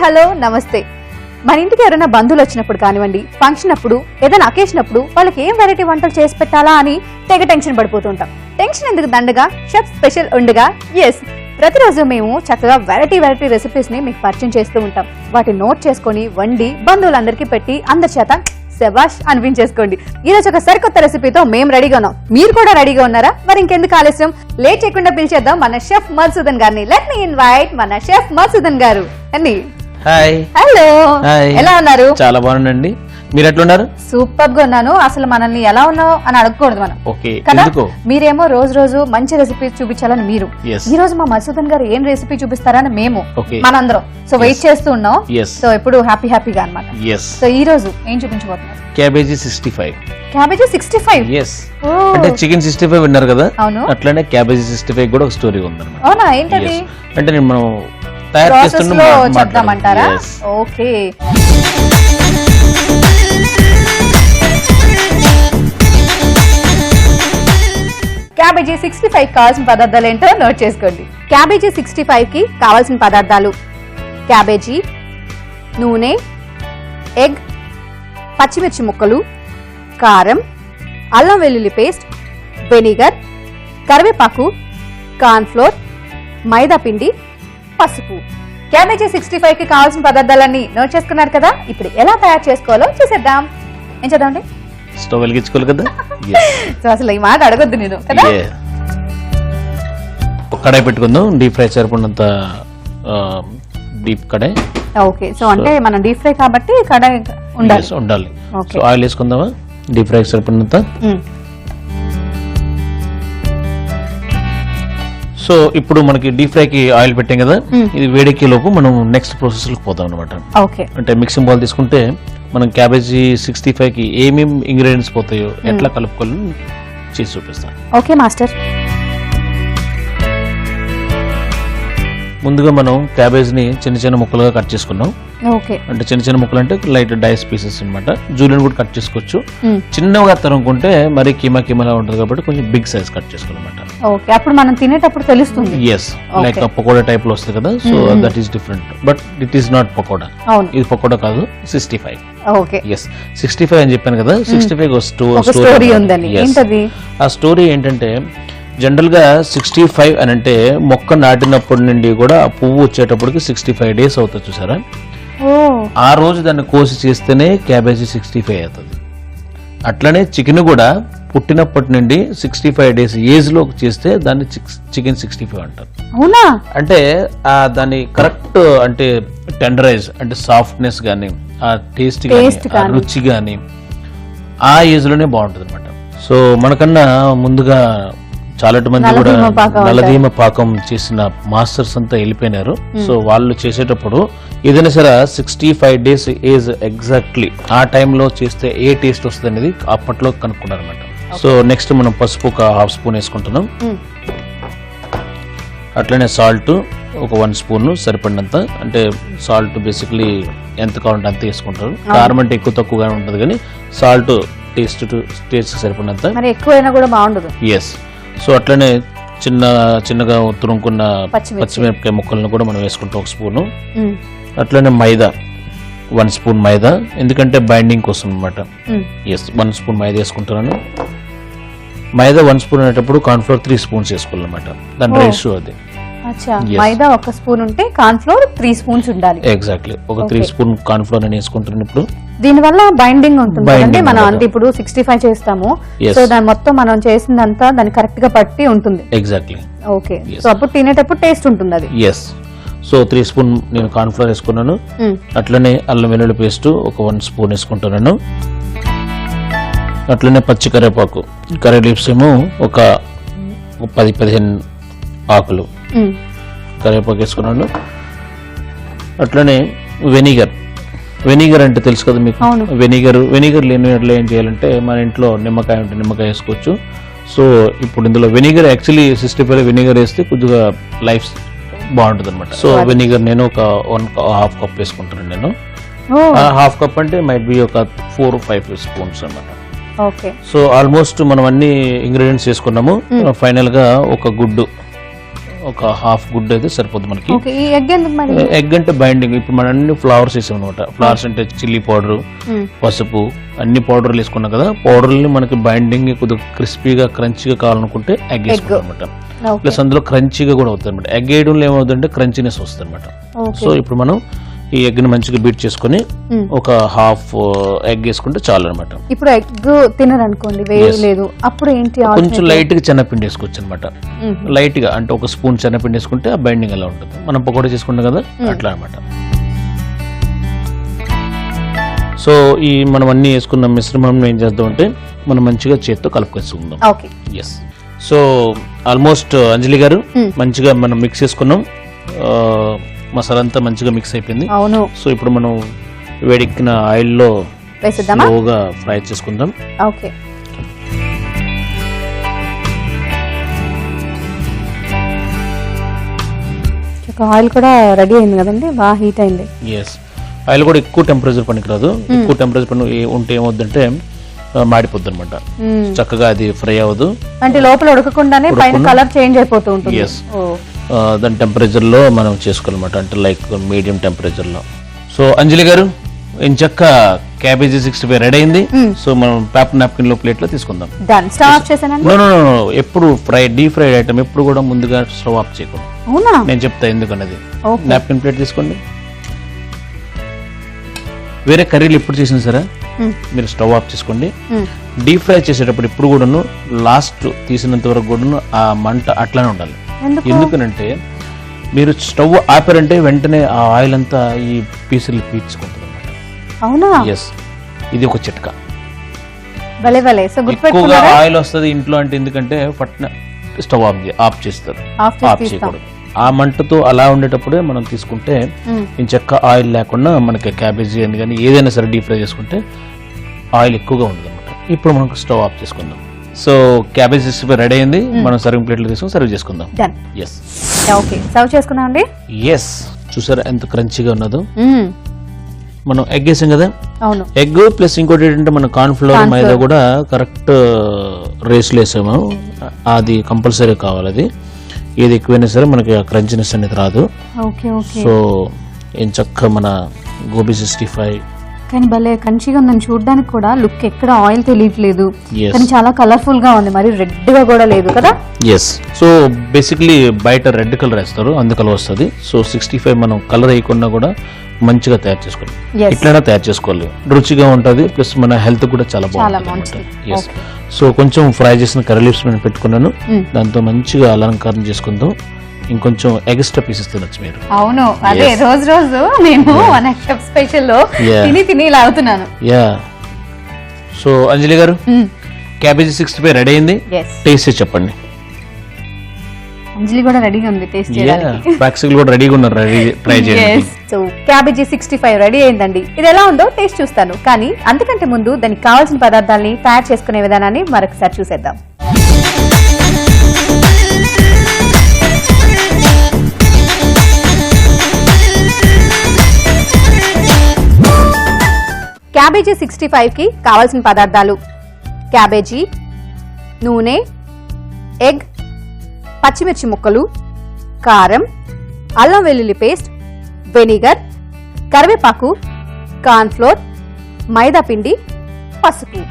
Hello నమస్తే. మన ఇంటికి ఎవరైనా బంధువులు వచ్చినప్పుడు కానివ్వండి, ఫంక్షన్ అప్పుడు, ఏదైనా అకేషన్ అప్పుడు వాళ్ళకి ఏం వెరైటీ వంటలు చేసి పెట్టాలా అని తెగ టెన్షన్ పడిపోతుంటాం. టెన్షన్ ఎందుకు దండగా, షెఫ్ స్పెషల్ ఉండగా. ఎస్, ప్రతిరోజు మేము చక్కగా వెరైటీ రెసిపీస్ ని మీకు పరిచయం చేస్తూ ఉంటాం. వాటిని నోట్ చేసుకొని వండి బంధువులందరికీ పెట్టి అందరి చేత శబాష్ అనిపించేసుకోండి. ఈ రోజు ఒక సరికొత్త రెసిపీతో మేము రెడీగా ఉన్నాం. మీరు కూడా రెడీగా ఉన్నారా? మరి ఇంకెందుకు ఆలస్యం, లేట్ చేయకుండా పిలిచేద్దాం మన షెఫ్ మధుసూదన్ గారిని. లెట్ మీ ఇన్వైట్ మన షెఫ్ మధుసూదన్ గారు. అండి హాయ్. హలో, ఎలా ఉన్నారు? చాలా బాగున్నాండి. మీరు ఎట్లున్నారు? సూపర్ గా ఉన్నాను. అసలు మనల్ని ఎలా ఉన్నావు అని అడగకూడదు మనం కదా. మీరేమో రోజు మంచి రెసిపీస్ చూపించాలని మీరు, ఈ రోజు మా మధుసూదన్ గారు ఏం రెసిపీ చూపిస్తారని మేము మనందరం సో వెయిట్ చేస్తూ ఉన్నాం. సో ఎప్పుడు హ్యాపీగా అన్నమాట. సో ఈ రోజు ఏం చూపించబోతున్నారు? క్యాబేజీ 65. క్యాబేజీ 65? yes. అంటే చికెన్ 65 విన్నారు కదా, అట్లానే క్యాబేజీ 65 కూడా ఒక స్టోరీ ఉందన్నమాట. అవునా, ఏంటది? అంటే నేను మనం తయారు చేద్దామంటారా? ఓకే. క్యాబేజీ 65 కావాల్సిన పదార్థాలు ఏంటో నోట్ చేసుకోండి. క్యాబేజీ 65 కి కావాల్సిన పదార్థాలు: క్యాబేజీ, నూనె, ఎగ్, పచ్చిమిర్చి ముక్కలు, కారం, అల్లం వెల్లుల్లి పేస్ట్, వెనిగర్, కరివేపాకు, కార్న్ ఫ్లోర్, మైదా పిండి, పసుపు. క్యాబేజీ 65 కి కావాల్సిన పదార్థాలన్నీ నోట్ చేసుకున్నారు కదా. ఇప్పుడు ఎలా తయారు చేసుకోవాలో చూసేద్దాం. ఏం చేద్దామండి? స్టవ్ వెలిగించుకోవాలి కదా. సో అసలు ఈ మాట అడగొద్దు నేను కదా. కడాయి పెట్టుకుందాం, డీప్ ఫ్రై సరిపడినంత డీప్ కడాయి. ఓకే, సో అంటే మనం డీప్ ఫ్రై కాబట్టి కడాయి ఉండాలి. సో ఆయిల్ వేసుకుందామా? డీప్ ఫ్రై సరిపడినంత. సో ఇప్పుడు మనకి డీప్ ఫ్రై కి ఆయిల్ పెట్టాం కదా, ఇది వేడెక్కే లోపు మనం నెక్స్ట్ ప్రాసెస్ లోకి పోదాం అనమాట. అంటే మిక్సింగ్ బౌల్ తీసుకుంటే మనం క్యాబేజీ 65 కి ఏమేమి ఇంగ్రీడియంట్స్ పోతాయో ఎట్లా కలుపుకోవాలని చేసి చూపిస్తాం. Okay master. ముందుగా మనం క్యాబేజ్ని చిన్న ముక్కలుగా కట్ చేసుకున్నాం. అంటే చిన్న ముక్కలు అంటే లైట్ డైస్ పీసెస్ అనమాట. జూలియన్ కూడా కట్ చేసుకోవచ్చు. చిన్నగా తరుముకుంటే మరి కీమా ఉంటుంది కాబట్టి కొంచెం బిగ్ సైజ్ కట్ చేసుకోవాలన్నమాట. ఓకే, అప్పుడు మనం తినేటప్పుడు తెలుస్తుంది. ఎస్, లైక్ పకోడా టైప్ లో వస్తుంది కదా. So that is different, but it is not pakoda. ఇది పకోడా కాదు, 65. ఓకే, ఎస్ 65 అని చెప్పాను కదా. 65 స్టోరీ ఉందని. ఆ స్టోరీ ఏంటంటే, జనరల్ గా 65 అని అంటే మొక్క నాటినప్పటి నుండి కూడా ఆ పువ్వు వచ్చేటప్పటికి 65 days అవుతుంది చూసారా. ఆ రోజు దాన్ని కోసి చేస్తేనే క్యాబేజీ 65 అవుతుంది. అట్లనే చికెన్ కూడా పుట్టినప్పటి నుండి 65 days ఏజ్ లో చేస్తే దాన్ని చికెన్ 65 అంటారు. అవునా? అంటే దాని కరెక్ట్ అంటే టెండరైజ్ అంటే సాఫ్ట్నెస్ గానీ, ఆ టేస్ట్ గానీ, రుచి గానీ ఆ ఏజ్ లోనే బాగుంటుంది అనమాట. సో మనకన్నా ముందుగా చాలా మంది కూడా నల్లదీమ పాకం చేసిన మాస్టర్స్ అంతా వెళ్ళిపోయినారు. సో వాళ్ళు చేసేటప్పుడు ఏదైనా సరే 65 days ఏజ్ ఎగ్జాక్ట్లీ ఆ టైంలో చేస్తే ఏ టేస్ట్ వస్తుంది అనేది అప్పట్లో కనుక్కున్నారు అనమాట. సో నెక్స్ట్ మనం పసుపు ఒక 1/2 స్పూన్ వేసుకుంటున్నాం. అట్లనే సాల్ట్ ఒక 1 స్పూన్ సరిపడినంత. అంటే సాల్ట్ బేసిక్లీ ఎంత కావాలంటే అంత వేసుకుంటారు. కారం అంటే ఎక్కువ తక్కువగా ఉంటుంది కానీ సాల్ట్ టేస్ట్ సరిపడినంత. ఎక్కువైనా కూడా బాగుండదు. ఎస్. సో అట్లనే చిన్నగా తురుముకున్న పచ్చిమిరపకాయ ముక్కలను కూడా మనం వేసుకుంటాం 1 స్పూను. అట్లనే మైదా 1 స్పూన్ మైదా, ఎందుకంటే బైండింగ్ కోసం అనమాట. ఎస్, 1 స్పూన్ మైదా వేసుకుంటున్నాను. మైదా 1 స్పూన్ అనేటప్పుడు కార్న్ ఫ్లోర్ 3 స్పూన్స్ వేసుకోవాలన్నమాట. దాని రేషియో అది. మైదా 1 స్పూన్ ఉంటే కార్న్ ఫ్లోర్ 3 స్పూన్స్ ఉండాలి. ఎగ్జాక్ట్లీ, ఒక 3 స్పూన్ కార్న్ ఫ్లోర్ అని వేసుకుంటున్నాను. ఇప్పుడు దీని వల్ల బైండింగ్ ఉంటుంది అంటే మనం అంటే ఇప్పుడు 65 చేస్తాము. సో దాని మొత్తం మనం చేసిందంతా దాని కరెక్ట్ గా పట్టి ఉంటుంది. ఎగ్జాక్ట్లీ. ఓకే, సో అప్పుడు తినేటప్పుడు టేస్ట్ ఉంటుంది అది. ఎస్. సో 3 స్పూన్ నేను కార్న్ ఫ్లోర్ వేసుకున్నాను. అట్లనే అల్లం వెల్లుల్లి పేస్ట్ ఒక 1 స్పూన్ వేసుకుంటున్నాను. అట్లనే పచ్చి కరివేపాకు, కర్రీ లీవ్స్ ఏమో ఒక 10-15 ఆకులు కరివేపాకు వేసుకున్నాను. అట్లనే వెనిగర్ అంటే తెలుసు కదా మీకు. వెనిగర్ లేని ఏం చేయాలంటే మన ఇంట్లో నిమ్మకాయ ఉంటే నిమ్మకాయ వేసుకోవచ్చు. సో ఇప్పుడు ఇందులో వెనిగర్ యాక్చువల్లీ 65 వెనిగర్ వేస్తే కొద్దిగా లైఫ్ బాగుంటుంది అనమాట. సో వెనిగర్ నేను ఒక 1/2 కప్ వేసుకుంటున్నాను. నేను 1/2 కప్ అంటే మైట్ బి ఒక 4-5 స్పూన్స్ అనమాట. సో ఆల్మోస్ట్ మనం అన్ని ఇంగ్రీడియంట్స్ వేసుకున్నాము. ఫైనల్ గా ఒక గుడ్డు ఒక హాఫ్ గుడ్ అయితే సరిపోద్ది మనకి. ఓకే, ఈ ఎగ్ ఎందుకు మరి? ఎగ్ అంటే బైండింగ్. ఇప్పుడు మనం అన్ని ఫ్లవర్స్ వేసాం అనమాట. ఫ్లవర్స్ అంటే చిల్లీ పౌడర్, పసుపు, అన్ని పౌడర్లు వేసుకున్నాం కదా. పౌడర్ని మనకి బైండింగ్ కొద్దిగా క్రిస్పీగా క్రంచీగా కావాలనుకుంటే ఎగ్ వేసుకుంటాం అనమాట. ప్లస్ అందులో క్రంచీగా కూడా అవుతుంది అనమాట. ఎగ్ వేయడంలో ఏమవుతుందంటే క్రంచీనెస్ వస్తుంది అనమాట. సో ఇప్పుడు మనం ఈ ఎగ్ ని మంచిగా బీట్ చేసుకుని ఒక హాఫ్ ఎగ్ వేసుకుంటే చాలు అనమాట. ఇప్పుడు ఎగ్ తినరనుకోండి, వేయలేదు, అప్పుడు ఏంటి? కొంచెం లైట్ గా శనగపిండి వేసుకోవచ్చు అనమాట. లైట్ గా అంటే ఒక స్పూన్ శనగపిండి వేసుకుంటే ఆ బైండింగ్ ఎలా ఉంటుంది, మనం పకోడీ చేసుకుంటాం కదా అట్లా అనమాట. సో ఈ మనం అన్ని వేసుకున్న మిశ్రమం ఏం చేద్దాం అంటే మనం మంచిగా చేత్తో కలుపుకొచ్చుకుందాం. ఎస్. సో ఆల్మోస్ట్ అంజలి గారు మంచిగా మనం మిక్స్ చేసుకున్నాం. మసాలా అంతా మంచిగా మిక్స్ అయిపోయింది. అవును. సో ఇప్పుడు మనం వేడెక్కిన ఆయిల్లో స్లోగా ఫ్రై చేసుకుందాం. ఓకే. ఆయిల్ కూడా రెడీ అయింది కదండి, బాగా హీట్ అయింది. ఎస్. ఆయిల్ కూడా ఎక్కువ టెంపరేచర్ పనికిరాదు. ఎక్కువ టెంపరేచర్ పని ఉంటే ఏమవుద్దంటే మాడిపోద్ది అనమాట, చక్కగా అది ఫ్రై అవ్వదు. అంటే లోపల ఉడకకుండానే పైన కలర్ చేంజ్ అయిపోతూ ఉంటుంది. ఎస్. దాని టెంపరేచర్ లో మనం చేసుకోవాలన్నమాట, అంటే లైక్ మీడియం టెంపరేచర్ లో. సో అంజలి గారు ఇంచక్క క్యాబేజీ 65 రెడీ అయింది. సో మనం పేపర్ నాప్కిన్ లో ప్లేట్ లో తీసుకుందాం. ఎప్పుడు డీప్ ఫ్రైడ్ ఐటమ్ ఎప్పుడు కూడా ముందుగా స్టవ్ ఆఫ్ చేయకూడదు. నేను చెప్తా ఎందుకన్నది. నాప్కిన్ ప్లేట్ తీసుకోండి. వేరే కర్రీలు ఎప్పుడు చేసినా సరే మీరు స్టవ్ ఆఫ్ చేసుకోండి. డీప్ ఫ్రై చేసేటప్పుడు ఇప్పుడు కూడాను లాస్ట్ తీసినంత వరకు కూడాను ఆ మంట అట్లానే ఉండాలి. ఎందుకనంటే మీరు స్టవ్ ఆపారంటే వెంటనే ఆ ఆయిల్ అంతా ఈ పీసులు పీల్చుకుంటుంది అనమాట. అవునా? ఎస్. ఇది ఒక చిట్కా. ఎక్కువగా ఆయిల్ వస్తుంది ఇంట్లో అంటే ఎందుకంటే పట్న స్టవ్ ఆఫ్ చేస్తారు. ఆఫ్ చేయకూడదు. ఆ మంటతో అలా ఉండేటప్పుడే మనం తీసుకుంటే ఇంచక్క ఆయిల్ లేకుండా మనకి క్యాబేజీ అని కానీ ఏదైనా సరే డీప్ ఫ్రై చేసుకుంటే ఆయిల్ ఎక్కువగా ఉండదు అనమాట. ఇప్పుడు మనం స్టవ్ ఆఫ్ చేసుకుందాం. సో క్యాబేజ్ 65 రెడీ అయింది. మనం సర్వింగ్ ప్లేట్లో తీసుకుని సర్వ్ చేసుకుందాం. ఎస్. ఓకే, సర్వ్ చేసుకున్నాం అండి. ఎస్. చూసారా ఎంత క్రంచీగా ఉన్నదో. మనం ఎగ్ వేసాం కదా. అవును. ఎగ్ ప్లస్ ఇంకోటి ఏంటంటే మన కార్న్ ఫ్లోర్ మైదా కూడా కరెక్ట్ రేస్లో వేసాము. అది కంపల్సరీ కావాలి. అది ఏది ఎక్కువైనా సరే మనకి క్రంచినెస్ అనేది రాదు. సో ఏం చక్క మన గోబీ 65 కానీ భలే కంచిగా ఉందని చూడడానికి కూడా. లుక్ ఎక్కడ ఆయిల్ తెలియట్లేదు కానీ చాలా కలర్ఫుల్ గా ఉంది, మరి రెడ్ గా కూడా లేదు కదా. ఎస్. సో బేసిక్లీ బయట రెడ్ కలర్ వేస్తారు, అందుకలా వస్తుంది. సో 65 మనం కలర్ వేయకుండా కూడా మంచిగా తయారు చేసుకోవాలి. ఇట్లా తయారు చేసుకోవాలి, రుచిగా ఉంటుంది. ప్లస్ మన హెల్త్ కూడా చాలా బాగుంటుంది. ఎస్. సో కొంచెం ఫ్రై చేసిన కర్రీ లీవ్స్ నేను పెట్టుకున్నాను, దాంతో మంచిగా అలంకారం చేసుకుందాం. ఇంకొంచెం ఎక్స్ట్రా పీసెస్ తినొచ్చు మీరు. అవును, అదే రోజు నేను మన షెఫ్ స్పెషల్ లో తిని ఇలా అవుతున్నాను. యా. సో అంజలి గారు క్యాబేజీ 65 రెడీ అయింది. టేస్ట్ చెప్పండి. అంజలి కూడా రెడీగా ఉంది టేస్ట్ చేయడానికి. ప్యాక్సిల్ కూడా రెడీగా ఉన్నారు, ట్రై చేయండి. సో క్యాబేజీ 65 రెడీ అయిందండి. ఇది ఎలా ఉందో టేస్ట్ చూస్తాను, కానీ అంతకంటే ముందు దానికి కావాల్సిన పదార్థాలని తయారు చేసుకునే విధానాన్ని మరొకసారి చూసేద్దాం. క్యాబేజీ 65 కి కావాల్సిన పదార్థాలు: క్యాబేజీ, నూనె, ఎగ్, పచ్చిమిర్చి ముక్కలు, కారం, అల్లం వెల్లుల్లి పేస్ట్, వెనిగర్, కరివేపాకు, కార్న్ ఫ్లోర్, మైదా పిండి, పసుపు.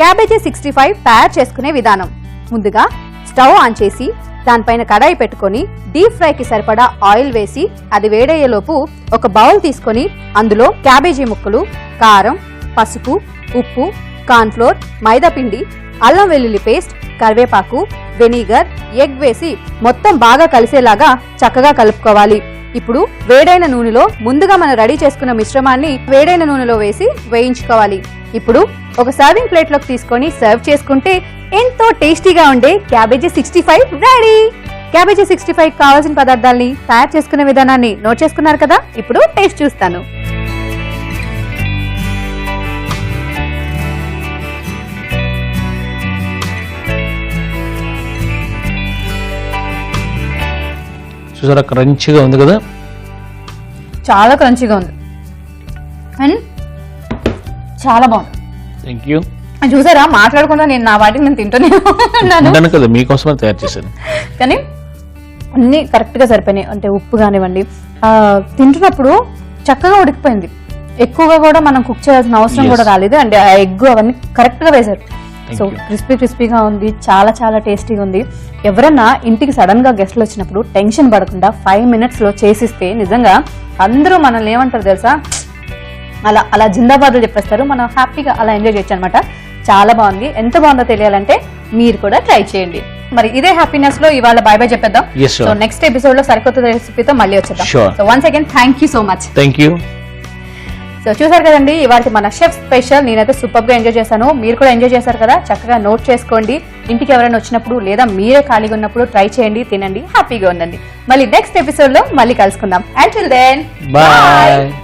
క్యాబేజీ 65 తయారు చేసుకునే విధానం: ముందుగా స్టవ్ ఆన్ చేసి దానిపైన కడాయి పెట్టుకొని డీప్ ఫ్రై కి సరిపడా ఆయిల్ వేసి అది వేడయ్యేలోపు ఒక బౌల్ తీసుకొని అందులో క్యాబేజీ ముక్కలు, కారం, పసుపు, ఉప్పు, కార్న్ ఫ్లోర్, మైదా పిండి, అల్లం వెల్లుల్లి పేస్ట్, కరివేపాకు, వెనిగర్, ఎగ్ వేసి మొత్తం బాగా కలిసేలాగా చక్కగా కలుపుకోవాలి. ఇప్పుడు వేడైన నూనెలో ముందుగా మనం రెడీ చేసుకున్న మిశ్రమాన్ని వేడైన నూనెలో వేసి వేయించుకోవాలి. ఇప్పుడు ఒక సర్వింగ్ ప్లేట్ లోకి తీసుకొని సర్వ్ చేసుకుంటే ఎంతో టేస్టీగా ఉండే క్యాబేజీ 65 రెడీ. క్యాబేజీ 65 కావాల్సిన పదార్థాలని తయారు చేసుకునే విధానాన్ని నోట్ చేసుకున్నారు కదా. ఇప్పుడు టేస్ట్ చూస్తాను. చూసారా క్రంచిగా ఉంది కదా. చాలా క్రంచిగా ఉంది అండ్ చాలా బాగుంది. Thank you. చూసారా, మాట్లాడకుండా నేను నా వాటిని నేను తింటూనే ఉన్నాను కదా, మీకోసమే తయారు చేశాను. కానీ అన్ని కరెక్ట్ గా సరిపోయినాయి. అంటే ఉప్పు కానివ్వండి, తింటున్నప్పుడు చక్కగా ఉడికిపోయింది. ఎక్కువగా కూడా మనం కుక్ చేయాల్సిన అవసరం కూడా రాలేదు. అండ్ ఆ ఎగ్ అవన్నీ కరెక్ట్ గా వేశారు. సో క్రిస్పీగా ఉంది, చాలా చాలా టేస్టీగా ఉంది. ఎవరన్నా ఇంటికి సడన్ గా గెస్ట్లు వచ్చినప్పుడు టెన్షన్ పడకుండా 5 minutes లో చేసిస్తే నిజంగా అందరూ మనల్ని ఏమంటారు తెలుసా, అలా అలా జిందాబాద్లు చెప్పేస్తారు. మనం హ్యాపీగా అలా ఎంజాయ్ చేయొచ్చు అనమాట. చాలా బాగుంది. ఎంత బాగుందో తెలియాలంటే మీరు కూడా ట్రై చేయండి. మరి ఇదే హ్యాపీనెస్ లో ఇవాళ బై బై చెప్పేద్దాం. సో నెక్స్ట్ ఎపిసోడ్ లో సరికొత్త రెసిపీతో మళ్ళీ వచ్చేద్దాం. So once again thank you so much. Thank you. So చూసారు కదండి ఇవాళ మన షెఫ్ స్పెషల్. నేనైతే సూపర్ గా ఎంజాయ్ చేశాను, మీరు కూడా ఎంజాయ్ చేశారు కదా. చక్కగా నోట్ చేసుకోండి. ఇంటికి ఎవరైనా వచ్చినప్పుడు లేదా మీరే ఖాళీగా ఉన్నప్పుడు ట్రై చేయండి, తినండి, హ్యాపీగా ఉండండి. మళ్ళీ నెక్స్ట్ ఎపిసోడ్ లో మళ్ళీ కలుసుకుందాం. Until then bye.